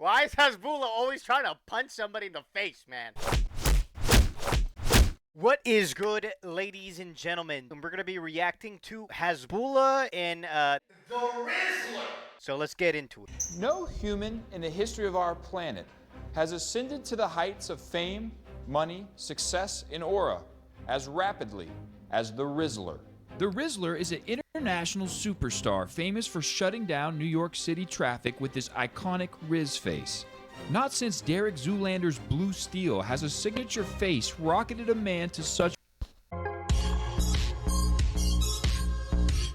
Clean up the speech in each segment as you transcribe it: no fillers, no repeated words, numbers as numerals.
Why is Hazbulla always trying to punch somebody in the face, man? What is good, ladies and gentlemen? And we're going to be reacting to Hazbulla and, the Rizzler. So let's get into it. No human in the history of our planet has ascended to the heights of fame, money, success, and aura as rapidly as the Rizzler. The Rizzler is an international superstar famous for shutting down New York City traffic with his iconic Riz face. Not since Derek Zoolander's Blue Steel has a signature face rocketed a man to such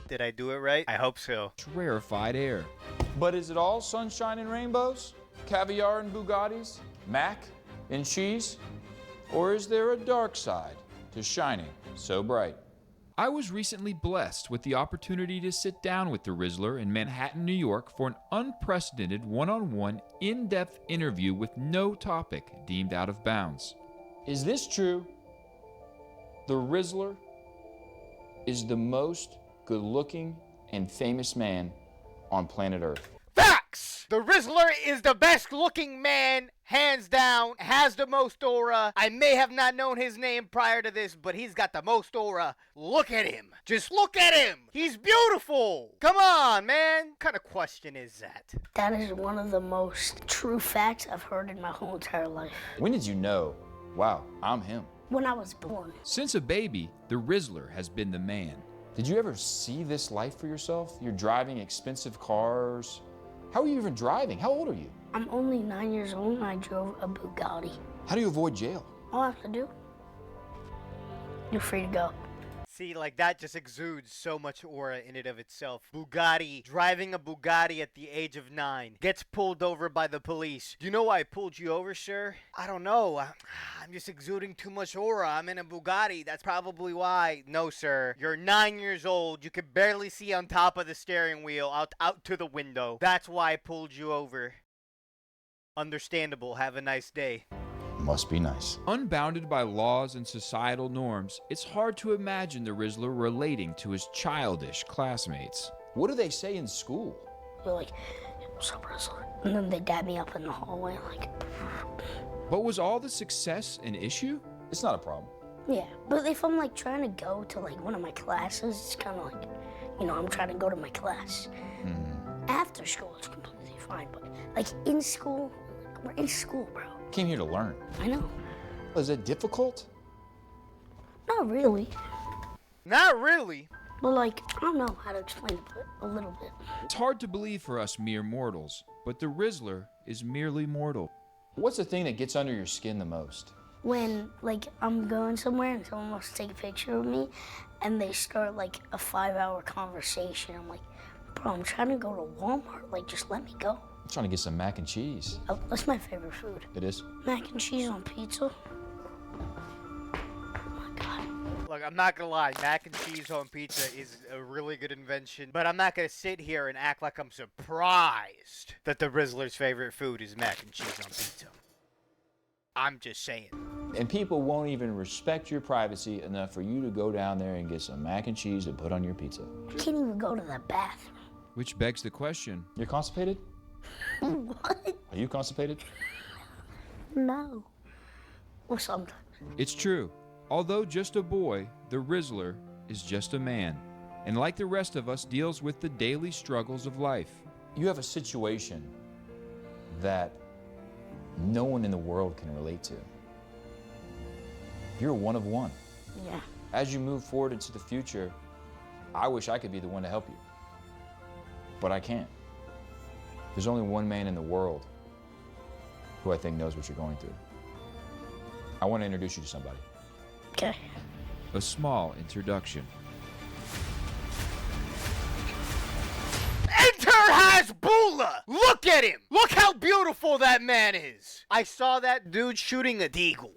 Did I do it right? I hope so. rarefied air. But is it all sunshine and rainbows, caviar and Bugattis, mac and cheese? Or is there a dark side to shining so bright? I was recently blessed with the opportunity to sit down with the Rizzler in Manhattan, New York for an unprecedented one-on-one, in-depth interview with no topic deemed out of bounds. Is this true? The Rizzler is the most good-looking and famous man on planet Earth. Facts! The Rizzler is the best looking man, hands down, has the most aura. I may have not known his name prior to this, but he's got the most aura. Look at him. Just look at him. He's beautiful. Come on, man. What kind of question is that? That is one of the most true facts I've heard in my whole entire life. When did you know, wow, I'm him? When I was born. Since a baby, the Rizzler has been the man. Did you ever see this life for yourself? You're driving expensive cars. How are you even driving? How old are you? I'm only 9 years old and I drove a Bugatti. How do you avoid jail? All I have to do, you're free to go. See, like that just exudes so much aura in and of itself. Bugatti, driving a Bugatti at the age of 9, gets pulled over by the police. Do you know why I pulled you over, sir? I don't know. I'm just exuding too much aura. I'm in a Bugatti. That's probably why. No, sir. You're 9 years old. You can barely see on top of the steering wheel out to the window. That's why I pulled you over. Understandable. Have a nice day. Must be nice. Unbounded by laws and societal norms, it's hard to imagine the Rizzler relating to his childish classmates. What do they say in school? They're like, what's up, Rizzler? And then they dab me up in the hallway, like, But was all the success an issue? It's not a problem. yeah. But if I'm like trying to go to like one of my classes, it's kind of like, you know, I'm trying to go to my class. After school, it's completely fine. But like in school, like, we're in school, bro. Came here to learn. I know. Is it difficult? Not really. Not really. But like, I don't know how to explain it, but a little bit. It's hard to believe for us mere mortals, but the Rizzler is merely mortal. What's the thing that gets under your skin the most? When like I'm going somewhere and someone wants to take a picture of me and they start like a 5-hour conversation, I'm like, bro, I'm trying to go to Walmart, like just let me go. I'm trying to get some mac and cheese. Oh, that's my favorite food. It is? Mac and cheese on pizza. Oh my God. Look, I'm not gonna lie, mac and cheese on pizza is a really good invention, but I'm not gonna sit here and act like I'm surprised that the Rizzler's favorite food is mac and cheese on pizza. I'm just saying. And people won't even respect your privacy enough for you to go down there and get some mac and cheese to put on your pizza. I can't even go to the bathroom. Which begs the question, You're constipated? What? Are you constipated? No. Or sometimes. it's true. Although just a boy, the Rizzler is just a man, and like the rest of us deals with the daily struggles of life. You have a situation that no one in the world can relate to. You're one of one. Yeah. As you move forward into the future, I wish I could be the one to help you. But I can't. There's only one man in the world who I think knows what you're going through. I want to introduce you to somebody. Okay. A small introduction. Enter Hazbulla! Look at him! Look how beautiful that man is! I saw that dude shooting a deagle.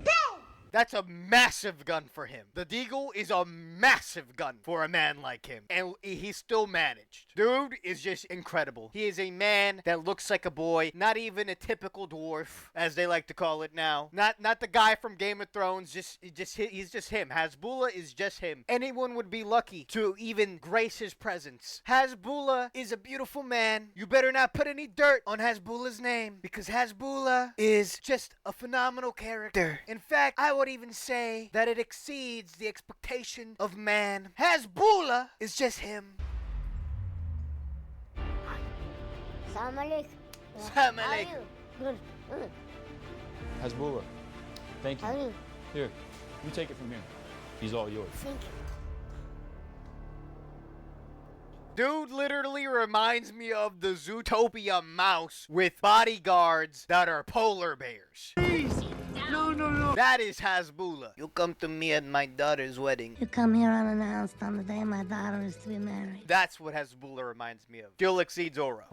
That's a massive gun for him. The Deagle is a massive gun for a man like him. And he still managed. Dude is just incredible. He is a man that looks like a boy. Not even a typical dwarf, as they like to call it now. Not the guy from Game of Thrones. He's just him. Hazbulla is just him. Anyone would be lucky to even grace his presence. Hazbulla is a beautiful man. You better not put any dirt on Hazbulla's name, because Hazbulla is just a phenomenal character. In fact, I would even say that it exceeds the expectation of man. Hazbulla is just him. Salam alaikum. Salam How are alaikum. you? Good. Good. Hazbulla, thank How are you. you? Here, you take it from here. He's all yours. Thank you. Dude literally reminds me of the Zootopia mouse with bodyguards that are polar bears. No. That is Hazbulla. You come to me at my daughter's wedding. You come here unannounced on the day my daughter is to be married. That's what Hazbulla reminds me of. Still exceeds aura.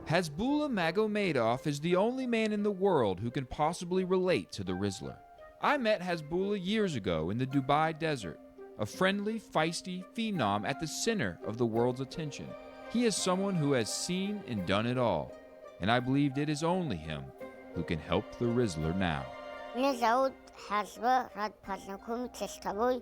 Hazbulla Magomedov is the only man in the world who can possibly relate to the Rizzler. I met Hazbulla years ago in the Dubai desert, a friendly, feisty phenom at the center of the world's attention. He is someone who has seen and done it all, and I believed it is only him who can help the Rizzler now. Меня зовут Hazbulla, рад познакомиться с тобой.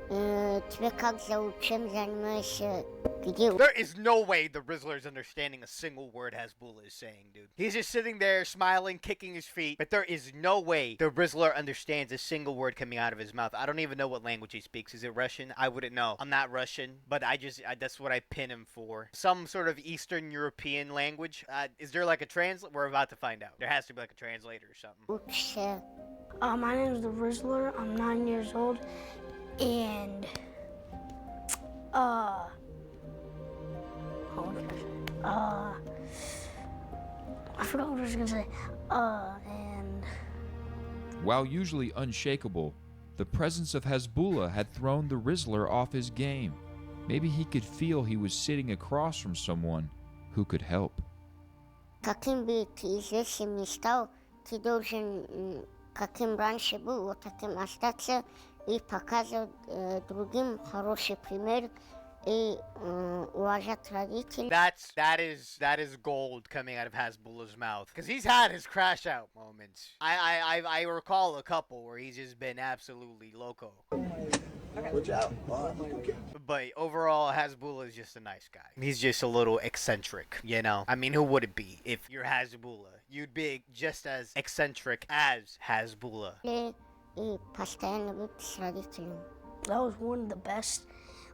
Тебе как зовут, чем занимаешься, где? There is no way the Rizzler is understanding a single word Hazbulla is saying, dude. He's just sitting there smiling, kicking his feet, but there is no way the Rizzler understands a single word coming out of his mouth. I don't even know what language he speaks. Is it Russian? I wouldn't know. I'm not Russian, but that's what I pin him for. Some sort of Eastern European language. Is there like a translator? We're about to find out. There has to be like a translator or something. Учишься. My name is the Rizzler. I'm 9 years old, and I forgot what I was gonna say. And While usually unshakable, the presence of Hazbulla had thrown the Rizzler off his game. Maybe he could feel he was sitting across from someone who could help. Каким бы ты известным ни стал, ты должен, каким раньше был, вот таким остаться и показывать другим хороший пример и уважать родителей. That is gold coming out of Hazbulla's mouth, because he's had his crash out moments. I recall a couple where he's just been absolutely loco. But overall, Hazbulla is just a nice guy. He's just a little eccentric, you know? I mean, who would it be if you're Hazbulla? You'd be just as eccentric as Hazbulla. И постоянно быть с родителями. that was one of the best,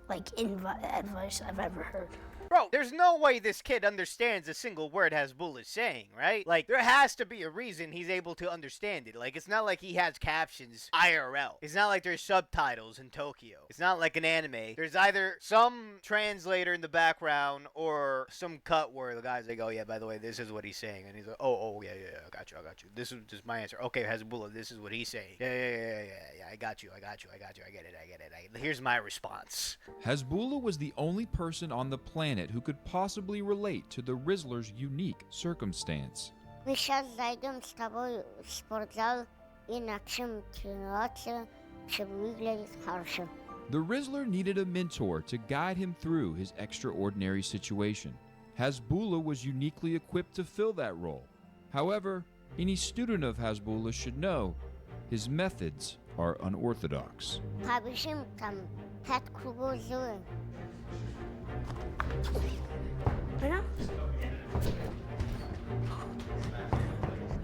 like, advice I've ever heard. Bro, there's no way this kid understands a single word Hazbulla is saying, right? Like, there has to be a reason he's able to understand it. Like, it's not like he has captions IRL. It's not like there's subtitles in Tokyo. It's not like an anime. There's either some translator in the background or some cut where the guy's like, oh, yeah, by the way, this is what he's saying. And he's like, oh, yeah, I got you. This is just my answer. Okay, Hazbulla, this is what he's saying. Yeah, I got you. I get it. Here's my response. Hazbulla was the only person on the planet who could possibly relate to the Rizzler's unique circumstance. Мы сейчас зайдем с тобой в спортзал и начнем тренироваться, чтобы выглядеть хорошо. The Rizzler needed a mentor to guide him through his extraordinary situation. Hazbulla was uniquely equipped to fill that role. However, any student of Hazbulla should know his methods are unorthodox. Побежим там 5 кругов сделаем. Right now?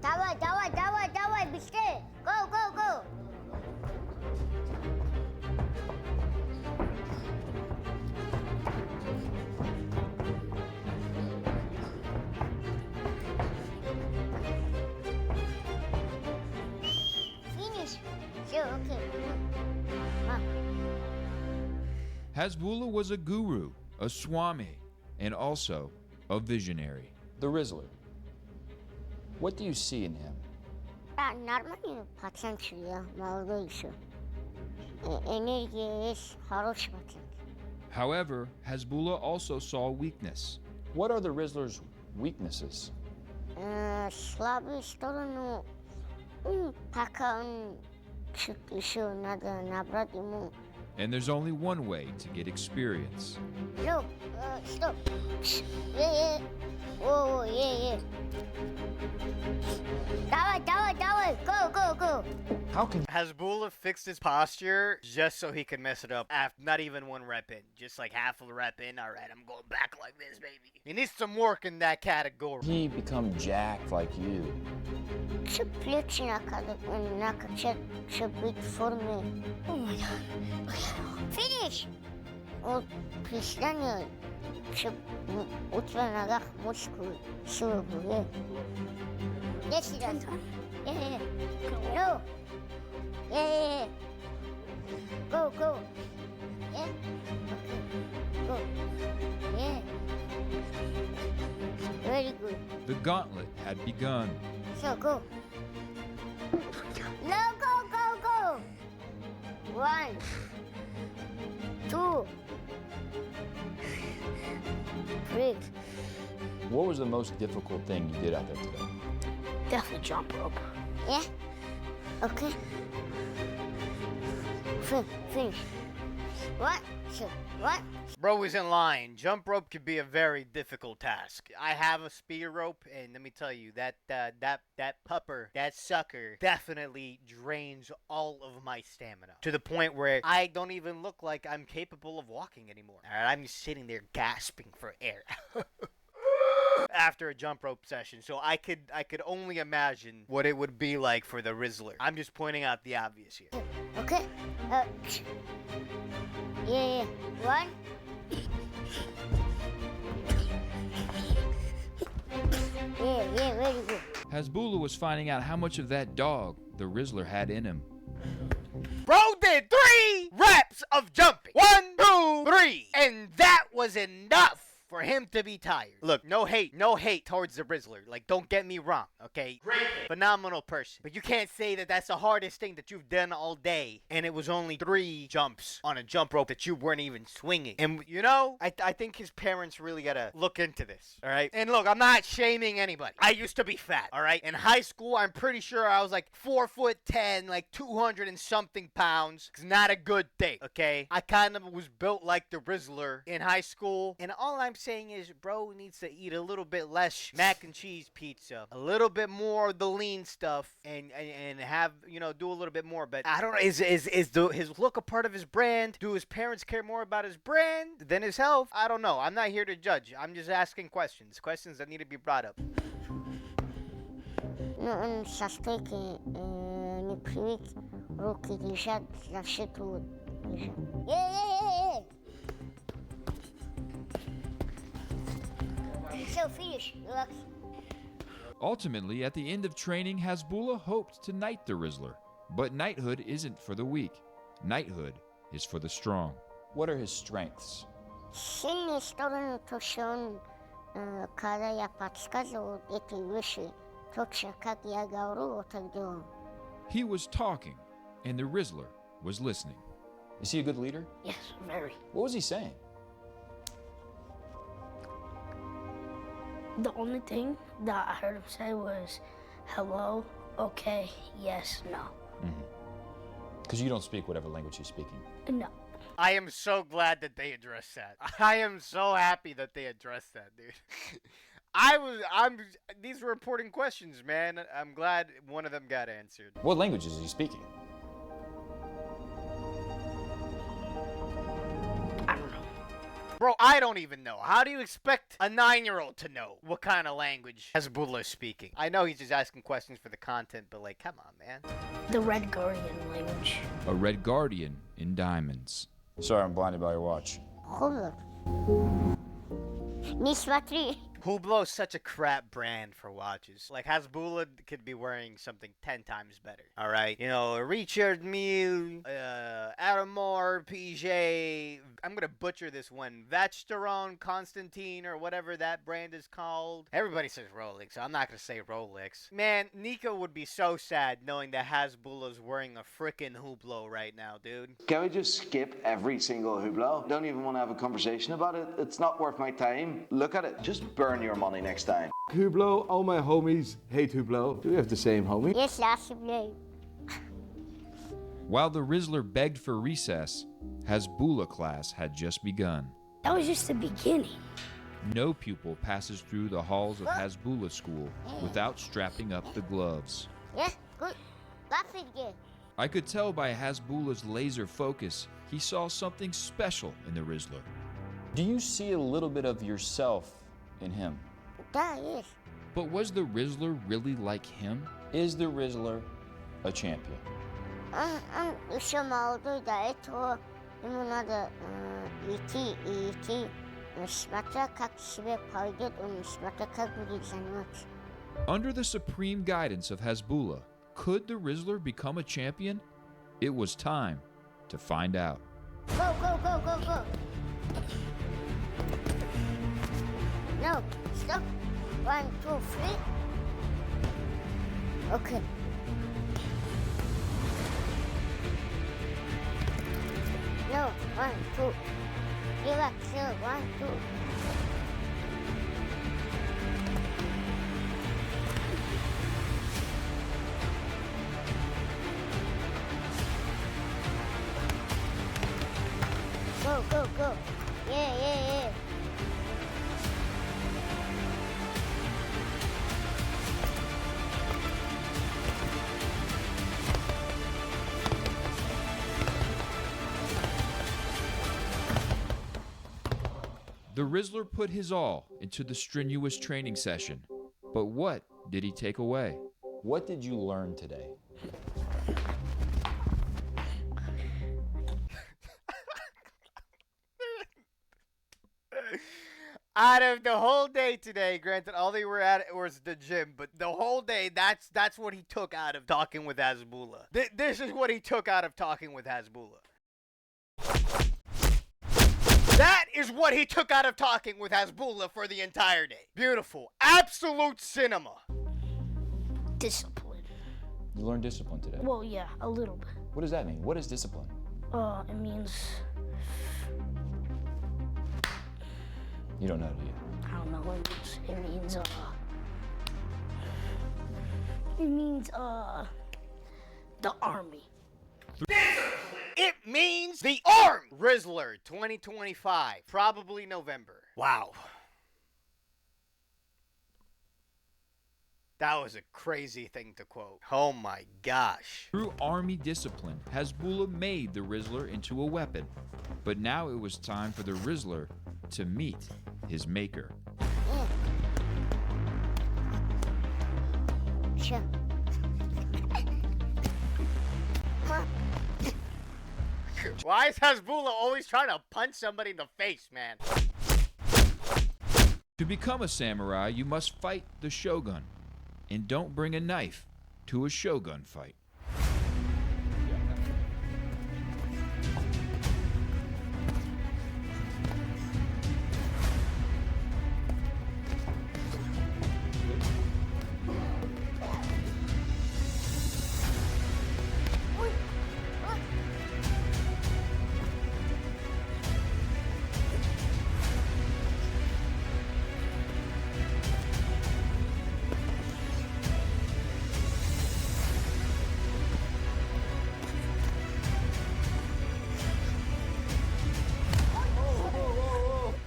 Давай, быстрее! Go! Finish! Все, окей. Hazbulla was a guru, a swami, and also a visionary. The Rizzler. What do you see in him? Нормальный пацанчик, я молодой еще. Энергия есть, хороший пацан. However, Hazbulla also saw weakness. What are the Rizzler's weaknesses? Слабую сторону, пока он чуть еще надо набрать ему. And there's only one way to get experience. No, stop. Yeah. Whoa, yeah. Давай, go. How can Hazbulla fixed his posture just so he could mess it up. After not even one rep in, just like half of a rep in. All right, I'm going back like this, baby. He needs some work in that category. he become jacked like you? Че плечи накачать, че быть в форме. Oh my god. Finish! Вот приседания, че у тебя на ногах мускулы, силы были. 10 раз. Yeah. No. Yeah. Go. Yeah. Okay. Go. Yeah. Very good. The gauntlet had begun. So go. No, go. 1, 2, 3. What was the most difficult thing you did out there today? Definitely jump rope. Yeah? Okay. Finish. 1, 2, 1. Bro was in line. Jump rope could be a very difficult task. I have a spear rope, and let me tell you, that sucker definitely drains all of my stamina. To the point where I don't even look like I'm capable of walking anymore. Alright, I'm just sitting there gasping for air. After a jump rope session, so I could only imagine what it would be like for the Rizzler. I'm just pointing out the obvious here. Okay. Yeah. 1. Yeah, very good. Hazbulla was finding out how much of that dog the Rizzler had in him. Bro did 3 reps of jumping. 1, 2, 3. And that was enough for him to be tired. Look, no hate towards the Rizzler. Like, don't get me wrong, okay? Great, phenomenal person. But you can't say that that's the hardest thing that you've done all day. And it was only 3 jumps on a jump rope that you weren't even swinging. And, you know, I think his parents really gotta look into this, all right? And look, I'm not shaming anybody. I used to be fat, all right? In high school, I'm pretty sure I was like 4'10", like 200 and something pounds. It's not a good thing, okay? I kind of was built like the Rizzler in high school. And all I'm saying is, bro needs to eat a little bit less mac and cheese pizza, a little bit more of the lean stuff, and have, you know, do a little bit more. But I don't know, is his look a part of his brand? Do his parents care more about his brand than his health? I don't know. I'm not here to judge. I'm just asking questions that need to be brought up. Ну, он со стойки не привык, руки лежат, значит, вот лежат. Yeah. So finish, relax. Ultimately, at the end of training, Hazbulla hoped to knight the Rizzler. But knighthood isn't for the weak. Knighthood is for the strong. What are his strengths? Сильные стороны, то, что он, когда я подсказывал эти вещи, точно как я говорю, вот так делал. He was talking, and the Rizzler was listening. Is he a good leader? Yes, very. What was he saying? The only thing that I heard him say was, hello, okay, yes, no. Because you don't speak whatever language he's speaking. No. I am so glad that they addressed that. I am so happy that they addressed that, dude. These were important questions, man. I'm glad one of them got answered. What languages is he speaking? I don't know. Bro, I don't even know. How do you expect a 9-year-old to know what kind of language Hazbulla is speaking? I know he's just asking questions for the content, but like, come on, man. The Red Guardian language. A red guardian in diamonds. Sorry, I'm blinded by your watch. Hold Не смотри. Hublot is such a crap brand for watches. Like, Hazbulla could be wearing something 10 times better. Alright? You know, Richard Mille, Aramor, PJ, I'm gonna butcher this one. Vacheron, Constantine, or whatever that brand is called. Everybody says Rolex, so I'm not gonna say Rolex. Man, Nico would be so sad knowing that Hazbulla's wearing a frickin' Hublot right now, dude. Can we just skip every single Hublot? Don't even want to have a conversation about it. It's not worth my time. Look at it. Just burn your money next time. Hublot, all my homies hate Hublot. Do we have the same homie? Yes, alsjeblieft. While the Rizzler begged for recess, Hazbulla class had just begun. That was just the beginning. No pupil passes through the halls of Hazbulla school without strapping up the gloves. Yeah, good. Laughing again. I could tell by Hazbulla's laser focus he saw something special in the Rizzler. Do you see a little bit of yourself in him? Da, yes. But was the Rizzler really like him? Is the Rizzler a champion? Еще молодой, до этого ему надо идти и идти, смотря как себя пойдет, он смотря как будет заниматься. Under the supreme guidance of Hazbulla, could the Rizzler become a champion? It was time to find out. Go, go, go, go, go. No, stop. 1, 2, 3. Okay. No, 1, 2. Relax, 1, 2. Go, go, go. Yeah, yeah, yeah. The Rizzler put his all into the strenuous training session. But what did he take away? What did you learn today? Out of the whole day today, granted, all they were at was the gym, but the whole day, that's what he took out of talking with Hazbulla. This is what he took out of talking with Hazbulla. That is what he took out of talking with Hazbulla for the entire day. Beautiful. Absolute cinema. Discipline. You learned discipline today. Well, yeah, a little bit. What does that mean? What is discipline? It means, You don't know, do you? I don't know what it means, the army. It means the arm. Rizzler 2025. Probably November. Wow. That was a crazy thing to quote. Oh my gosh. Through army discipline, Hazbulla made the Rizzler into a weapon. But now it was time for the Rizzler to meet his maker. Sure. Why is Hazbulla always trying to punch somebody in the face, man? To become a samurai, you must fight the shogun. And don't bring a knife to a shogun fight.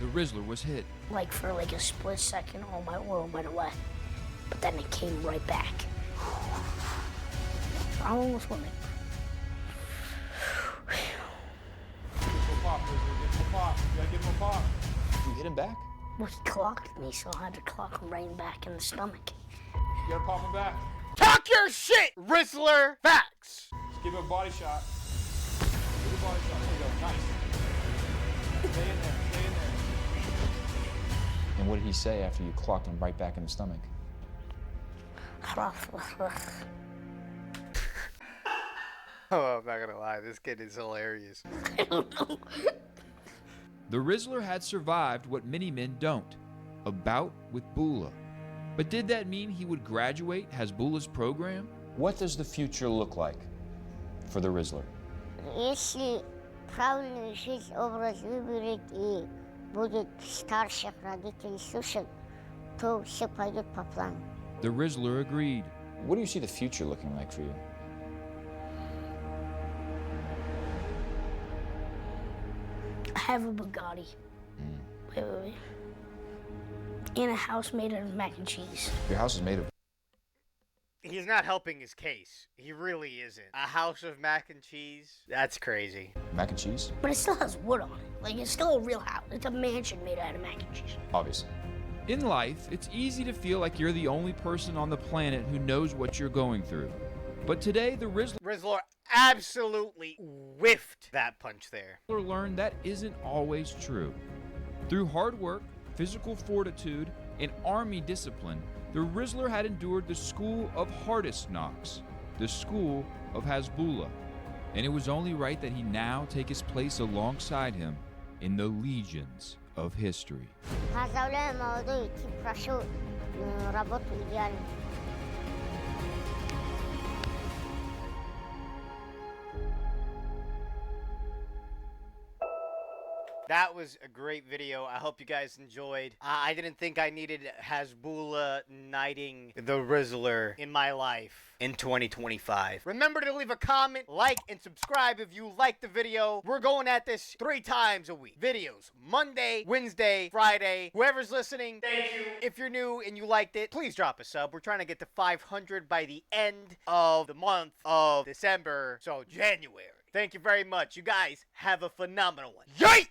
The Rizzler was hit. Like for like a split second, all my oil went away. But then it came right back. I almost went like, You hit him back? well, he clocked me, so I had to clock him right back in the stomach. You gotta pop him back. Talk your shit, Rizzler. Facts. Just give him a body shot. Give him a body shot. There you go. Nice. Stay in there. Stay in there. And what did he say after you clocked him right back in the stomach? Oh, I'm not gonna lie. This kid is hilarious. I don't know. The Rizzler had survived what many men don't, a bout with Bulla. But did that mean he would graduate Hazbulla's program? What does the future look like for the Rizzler? Если правильную жизнь, образ выберет и будет старших родителей слушать, то все пойдет по плану. The Rizzler agreed. What do you see the future looking like for you? have a Bugatti. Wait. In a house made out of mac and cheese. Your house is made of. He's not helping his case. He really isn't. A house of mac and cheese? That's crazy. Mac and cheese? But it still has wood on it. Like, it's still a real house. It's a mansion made out of mac and cheese. Obviously. In life, it's easy to feel like you're the only person on the planet who knows what you're going through. But today, the Rizzler absolutely whiffed that punch there. Rizzler learned that isn't always true. Through hard work, physical fortitude, and army discipline, the Rizzler had endured the school of hardest knocks, the school of Hazbulla. And it was only right that he now take his place alongside him in the legions of history. Hazbulla молодой, прошел работу идеально. That was a great video. I hope you guys enjoyed. I didn't think I needed Hazbulla knighting the Rizzler in my life in 2025. Remember to leave a comment, like, and subscribe if you liked the video. We're going at this 3 times a week. Videos Monday, Wednesday, Friday. Whoever's listening, thank you. If you're new and you liked it, please drop a sub. We're trying to get to 500 by the end of the month of December, so January. Thank you very much. You guys have a phenomenal one. Yay!